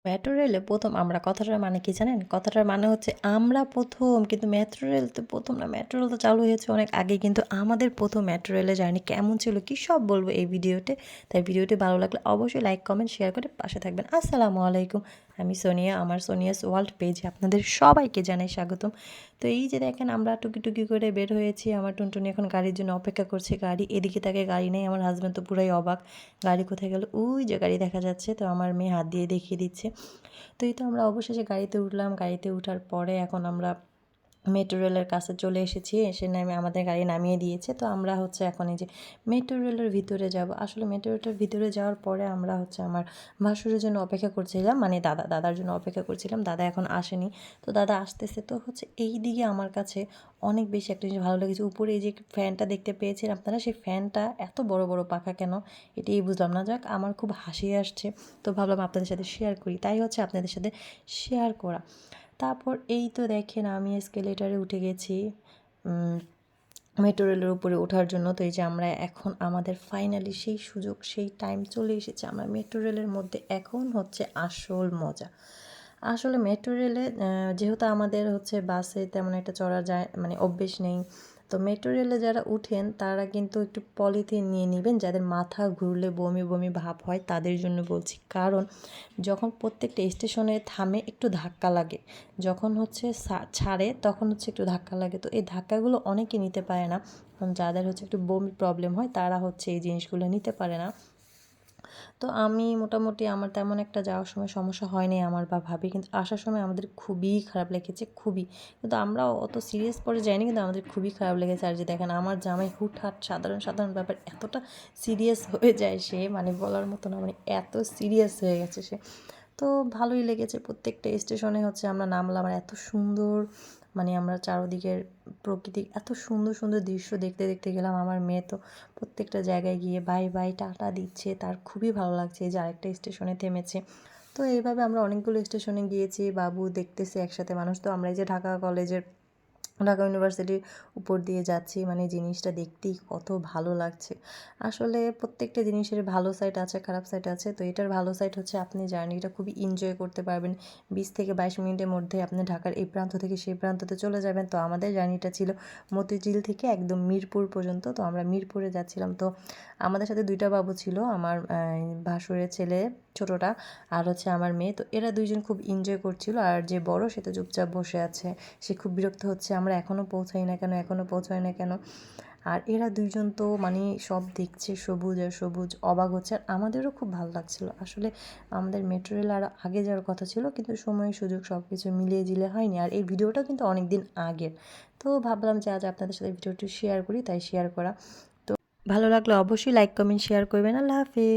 Metro রেলে প্রথম আমরা কথাটার মানে কি জানেন? কথাটার মানে হচ্ছে আমরা প্রথম, কিন্তু মেট্রো রেল তো প্রথম না। মেট্রো রেল তো চালু হয়েছে অনেক আগে, কিন্তু আমাদের প্রথম মেট্রো রেলের জার্নি কেমন ছিল কী সব বলবো এই ভিডিওতে। তাই ভিডিওটি ভালো লাগলে অবশ্যই লাইক, কমেন্ট, শেয়ার করে পাশে থাকবেন। আসসালামু আলাইকুম। আমি সোনিয়া, আমার সোনিয়াস ওয়ার্ল্ড পেজে আপনাদের সবাইকে জানাই স্বাগতম। তো এই যে দেখেন আমরা টুকি করে বের হয়েছি। আমার টুনটুনি এখন গাড়ির জন্য অপেক্ষা করছে। গাড়ি এদিকে তাকে গাড়ি নেই। আমার হাজব্যান্ড তো পুরাই অবাক, গাড়ি কোথায় গেল? ওই যে গাড়ি দেখা যাচ্ছে। তো আমার মেয়ে হাত দিয়ে দেখিয়ে দিচ্ছে। তো এই তো আমরা অবশেষে গাড়িতে উঠলাম। গাড়িতে ওঠার পরে এখন আমরা মেট্রো রেলের কাছে চলে এসেছি। এসে নেমে আমাদের গাড়ি নামিয়ে দিয়েছে। তো আমরা হচ্ছে এখন এই যে মেট্রো রেলের ভিতরে যাব। আসলে মেট্রো রেলের ভিতরে যাওয়ার পরে আমরা হচ্ছে আমার ভাসুরের জন্য অপেক্ষা করছিলাম, মানে দাদার জন্য অপেক্ষা করছিলাম। দাদা এখন আসেনি। তো দাদা আসতেছে। তো হচ্ছে এই দিকে আমার কাছে অনেক বেশি একটা জিনিস ভালো লেগেছে। উপরে এই যে ফ্যানটা দেখতে পেয়েছেন আপনারা, সেই ফ্যানটা এত বড় বড় পাখা কেন এটাই বুঝলাম না। যাক, আমার খুব হাসি আসছে। তো ভাবলাম আপনাদের সাথে শেয়ার করি, তাই হচ্ছে আপনাদের সাথে শেয়ার করা। তারপর এই তো দেখেন আমি এসকেলেটারে উঠে গেছি মেট্রো রেলের উপরে ওঠার জন্য। তো এই যে আমরা এখন আমাদের ফাইনালি সেই সুযোগ, সেই টাইম চলে এসেছে। আমরা মেট্রো রেলের মধ্যে এখন হচ্ছে আসল মজা। আসলে মেট্রো রেলে যেহেতু আমাদের হচ্ছে বাসে তেমন একটা চড়া যায়, মানে অভ্যেস নেই। তো মেট্রো রেলে যারা উঠেন তারা কিন্তু একটু পলিথিন নিয়ে নেবেন, যাদের মাথা ঘুরলে বমি বমি ভাব হয় তাদের জন্য বলছি। কারণ যখন প্রত্যেকটা স্টেশনে থামে একটু ধাক্কা লাগে, যখন হচ্ছে ছাড়ে তখন হচ্ছে একটু ধাক্কা লাগে। তো এই ধাক্কাগুলো অনেকে নিতে পারে না, কারণ যাদের হচ্ছে একটু বমি প্রবলেম হয় তারা হচ্ছে এই জিনিসগুলো নিতে পারে না। তো আমি মোটামুটি আমার তেমন একটা যাওয়ার সময় সমস্যা হয়নি আমার বা ভাবি, কিন্তু আসার সময় আমাদের খুবই খারাপ লেগেছে, খুবই। কিন্তু আমরা অত সিরিয়াস পরে যাইনি, কিন্তু আমাদের খুবই খারাপ লেগেছে। আর যে দেখেন আমার জামাই হুটহাট সাধারণ ব্যাপার এতটা সিরিয়াস হয়ে যায় সে, মানে বলার মতো না, মানে এত সিরিয়াস হয়ে গেছে সে। তো ভালোই লেগেছে। প্রত্যেকটা স্টেশনে হচ্ছে আমরা নামলাম, আর এত সুন্দর, মানে আমরা চারদিকের প্রকৃতি এত সুন্দর দৃশ্য দেখতে গেলাম। আমার মেয়ে তো প্রত্যেকটা জায়গায় গিয়ে বাই বাই টাটা দিচ্ছে, তার খুবই ভালো লাগছে। এই যে আরেকটা স্টেশনে থেমেছে। তো এইভাবে আমরা অনেকগুলো স্টেশনে গিয়েছি, বাবু দেখতেছে একসাথে মানুষ। তো আমরা এই যে ঢাকা ইউনিভার্সিটির উপর দিয়ে যাচ্ছি, মানে জিনিসটা দেখতেই কত ভালো লাগছে। আসলে প্রত্যেকটা জিনিসের ভালো সাইড আছে, খারাপ সাইড আছে। তো এটার ভালো সাইড হচ্ছে আপনি জার্নিটা খুবই এনজয় করতে পারবেন। 20 থেকে 22 মিনিটের মধ্যে আপনি ঢাকার এই প্রান্ত থেকে সেই প্রান্ততে চলে যাবেন। তো আমাদের জার্নিটা ছিল মতিঝিল থেকে একদম মিরপুর পর্যন্ত। তো আমরা মিরপুরে যাচ্ছিলাম। তো আমাদের সাথে 2টা বাবু ছিল, আমার ভাসুরের ছেলে ছোটোটা, আর হচ্ছে আমার মেয়ে। তো এরা দুইজন খুব এনজয় করছিল, আর যে বড় সে তো চুপচাপ বসে আছে। সে খুব বিরক্ত হচ্ছে, আমরা এখনও পৌঁছাই না কেন। আর এরা দুইজন তো মানে সব দেখছে সবুজ আর সবুজ, অবাক হচ্ছে। আর আমাদেরও খুব ভালো লাগছিল। আসলে আমাদের মেট্রো রেল আরও আগে যাওয়ার কথা ছিল, কিন্তু সময় সুযোগ সব কিছু মিলিয়ে জিলে হয়নি। আর এই ভিডিওটা কিন্তু অনেক দিন আগের। তো ভাবলাম যে আজ আপনাদের সাথে ভিডিওটি শেয়ার করি, তাই শেয়ার করা। তো ভালো লাগলে অবশ্যই লাইক, কমেন্ট, শেয়ার করবেন। আল্লাহ হাফেজ।